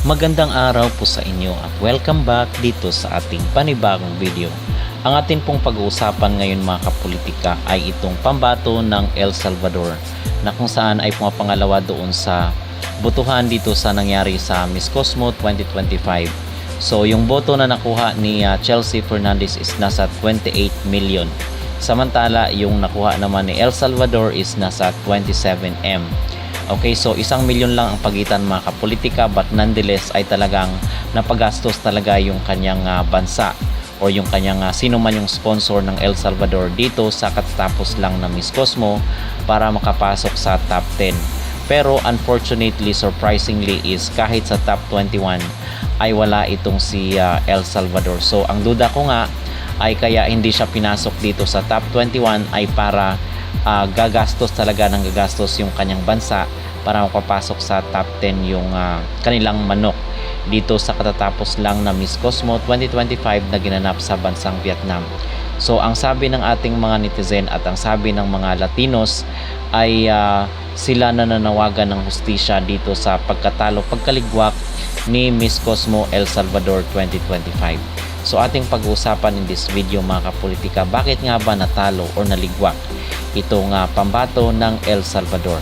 Magandang araw po sa inyo at welcome back dito sa ating panibagong video. Ang atin pong pag-uusapan ngayon mga kapolitika ay itong pambato ng El Salvador na kung saan ay pumapangalawa doon sa botohan dito sa nangyari sa Miss Cosmo 2025. So yung boto na nakuha ni Chelsea Fernandez is nasa 28 million. Samantala yung nakuha naman ni El Salvador is nasa 27 M. Okay, so 1 milyon lang ang pagitan mga kapolitika, but nonetheless ay talagang napagastos talaga yung kanyang bansa o yung kanyang sino man yung sponsor ng El Salvador dito sa katatapos lang na Miss Cosmo para makapasok sa top 10. Pero unfortunately, surprisingly is kahit sa top 21 ay wala itong si El Salvador. So ang duda ko nga ay kaya hindi siya pinasok dito sa top 21 ay para gagastos talaga ng gagastos yung kanyang bansa para makapasok sa top 10 yung kanilang manok dito sa katatapos lang na Miss Cosmo 2025 na ginanap sa bansang Vietnam. So ang sabi ng ating mga netizen at ang sabi ng mga Latinos ay sila nananawagan ng hustisya dito sa pagkaligwak ni Miss Cosmo El Salvador 2025. So ating pag-uusapan in this video mga kapolitika, bakit nga ba natalo o naligwak itong pambato ng El Salvador.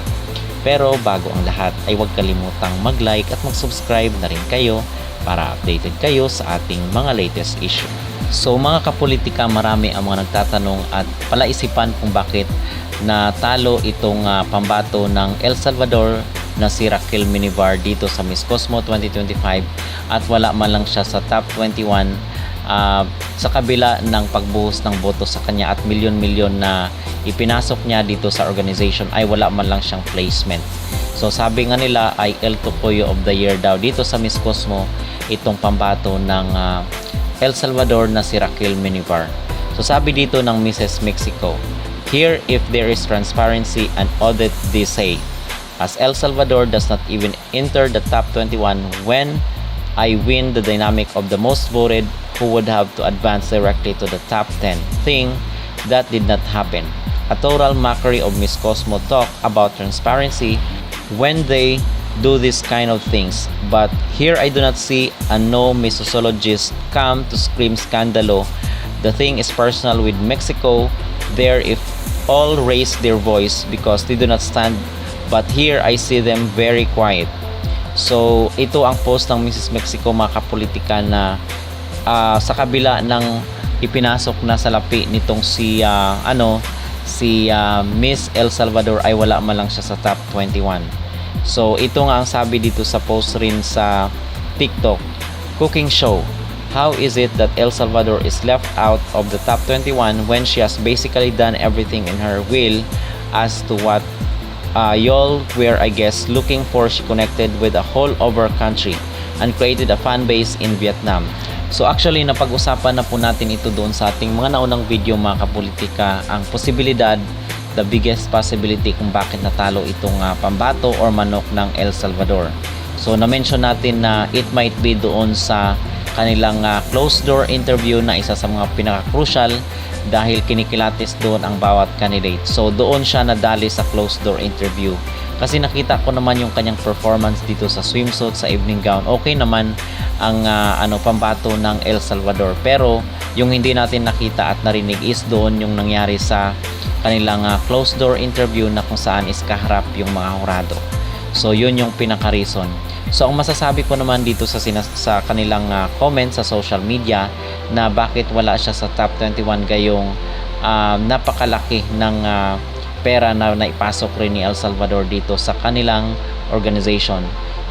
Pero bago ang lahat ay huwag kalimutang mag-like at mag-subscribe na rin kayo para updated kayo sa ating mga latest issue. So mga kapolitika, marami ang mga nagtatanong at palaisipan kung bakit natalo itong pambato ng El Salvador na si Raquel Minivar dito sa Miss Cosmo 2025 at wala man lang siya sa top 21 sa kabila ng pagbuhos ng boto sa kanya at milyon-milyon na ipinasok niya dito sa organization ay wala man lang siyang placement. So sabi nga nila ay El Topoyo of the Year daw dito sa Miss Cosmo itong pambato ng El Salvador na si Raquel Minivar. So sabi dito ng Mrs. Mexico, "Here if there is transparency and audit they say, as El Salvador does not even enter the top 21 when I win the dynamic of the most voted who would have to advance directly to the top 10 thing that did not happen. A total mockery of Miss Cosmo talk about transparency when they do this kind of things. But here I do not see a no missologist come to scream scandalo. The thing is personal with Mexico. There if all raise their voice because they do not stand, but here I see them very quiet." So ito ang post ng Mrs. Mexico mga kapolitika na sa kabila ng ipinasok na salapi nitong si Miss El Salvador ay wala man lang siya sa top 21. So ito nga ang sabi dito sa post rin sa TikTok, "Cooking show. How is it that El Salvador is left out of the top 21 when she has basically done everything in her will as to what y'all were I guess looking for? She connected with a whole over country and created a fan base in Vietnam." So actually napag-usapan na po natin ito doon sa ating mga naunang video mga kapolitika, ang posibilidad, the biggest possibility kung bakit natalo itong pambato or manok ng El Salvador. So na-mention natin na it might be doon sa kanilang closed door interview na isa sa mga pinaka-crucial dahil kinikilatis doon ang bawat candidate. So doon siya nadali sa closed door interview. Kasi nakita ko naman yung kanyang performance dito sa swimsuit, sa evening gown. Okay naman ang pambato ng El Salvador. Pero yung hindi natin nakita at narinig is doon yung nangyari sa kanilang closed door interview na kung saan is kaharap yung mga hurado. So yun yung pinaka-reason. So ang masasabi ko naman dito sa kanilang comment sa social media na bakit wala siya sa top 21 gayong napakalaki ng pera na naipasok rin ni El Salvador dito sa kanilang organization.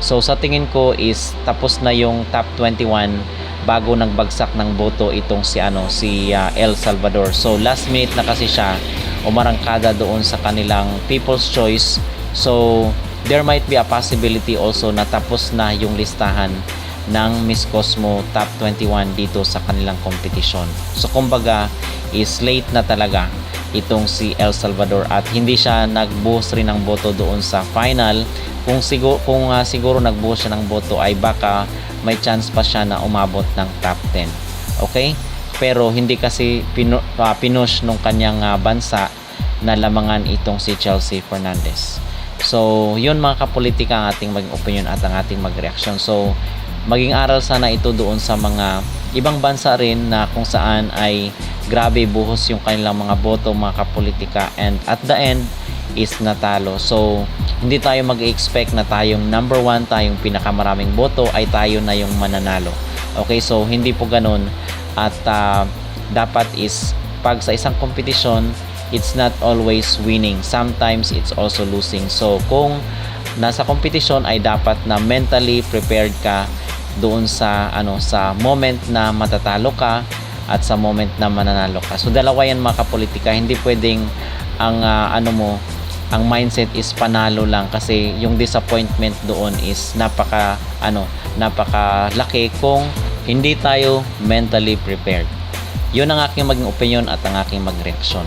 So sa tingin ko is tapos na yung top 21 bago nagbagsak ng boto itong si El Salvador. So last minute na kasi siya umarangkada doon sa kanilang People's Choice. So there might be a possibility also na tapos na yung listahan ng Miss Cosmo top 21 dito sa kanilang competition. So kumbaga is late na talaga itong si El Salvador at hindi siya nagbuhos rin ng boto doon sa final. Kung siguro nagbuhos siya ng boto ay baka may chance pa siya na umabot ng top 10. Okay? Pero hindi kasi pinush nung kanyang bansa na lamangan itong si Chelsea Fernandez. So, yun mga kapolitika ang ating maging opinion at ang ating magreaksyon. So, maging aral sana ito doon sa mga ibang bansa rin na kung saan ay grabe buhos yung kanilang mga boto mga kapolitika, and at the end is natalo. So, hindi tayo mag-expect na tayong number 1, tayong pinakamaraming boto ay tayo na yung mananalo. Okay, so hindi po ganun. At dapat is pag sa isang kompetisyon, it's not always winning. Sometimes it's also losing. So, kung nasa kompetisyon ay dapat na mentally prepared ka doon sa sa moment na matatalo ka at sa moment na mananalo ka. So, dalawa yan mga kapolitika. Hindi pwedeng ang ang mindset is panalo lang, kasi yung disappointment doon is napakalaki kung hindi tayo mentally prepared. Yun ang aking maging opinion at ang aking magreaksyon.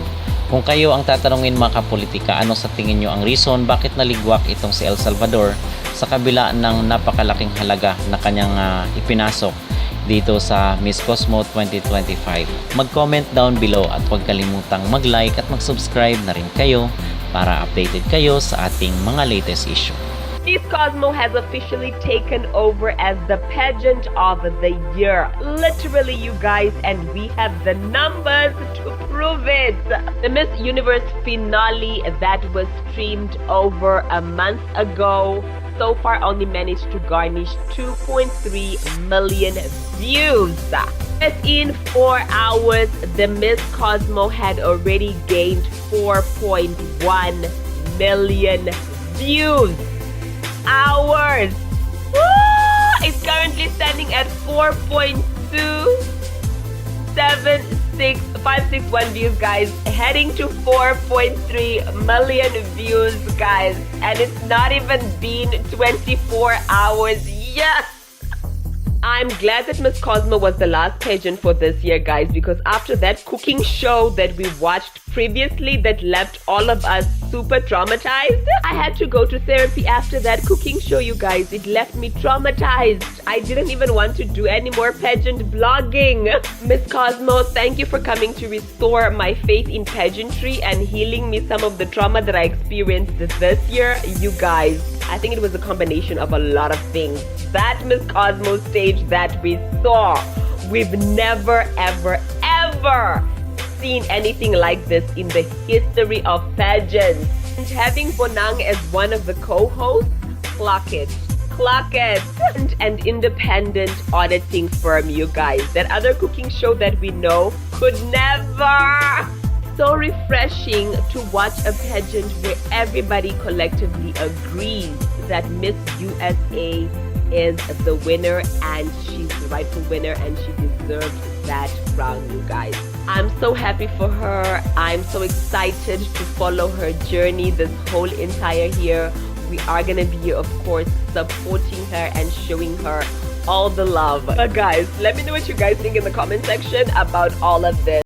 Kung kayo ang tatanungin mga kapolitika, ano sa tingin nyo ang reason bakit naligwak itong si El Salvador sa kabila ng napakalaking halaga na kanyang ipinasok dito sa Miss Cosmo 2025? Mag-comment down below at huwag kalimutang mag-like at mag-subscribe na rin kayo para updated kayo sa ating mga latest issue. Miss Cosmo has officially taken over as the pageant of the year. Literally, you guys, and we have the numbers to prove it. The Miss Universe finale that was streamed over a month ago so far only managed to garnish 2.3 million views. Within 4 hours, the Miss Cosmo had already gained 4.1 million views. Hours. Woo! It's currently standing at 4.276561 views, guys, heading to 4.3 million views, guys, and it's not even been 24 hours. Yes, I'm glad that Miss Cosmo was the last pageant for this year, guys, because after that cooking show that we watched previously that left all of us super traumatized, I had to go to therapy after that cooking show, you guys. It left me traumatized. I didn't even want to do any more pageant vlogging. Miss Cosmo, thank you for coming to restore my faith in pageantry and healing me some of the trauma that I experienced this year, you guys. I think it was a combination of a lot of things. That Miss Cosmo stage that we saw, we've never, ever, ever seen anything like this in the history of pageants. And having Bonang as one of the co-hosts, clock it. Clock it. And an independent auditing firm, you guys. That other cooking show that we know could never. So refreshing to watch a pageant where everybody collectively agrees that Miss USA is the winner and she's the rightful winner and she deserves that crown, you guys. I'm so happy for her. I'm so excited to follow her journey this whole entire year. We are gonna be, of course, supporting her and showing her all the love. But guys, let me know what you guys think in the comment section about all of this.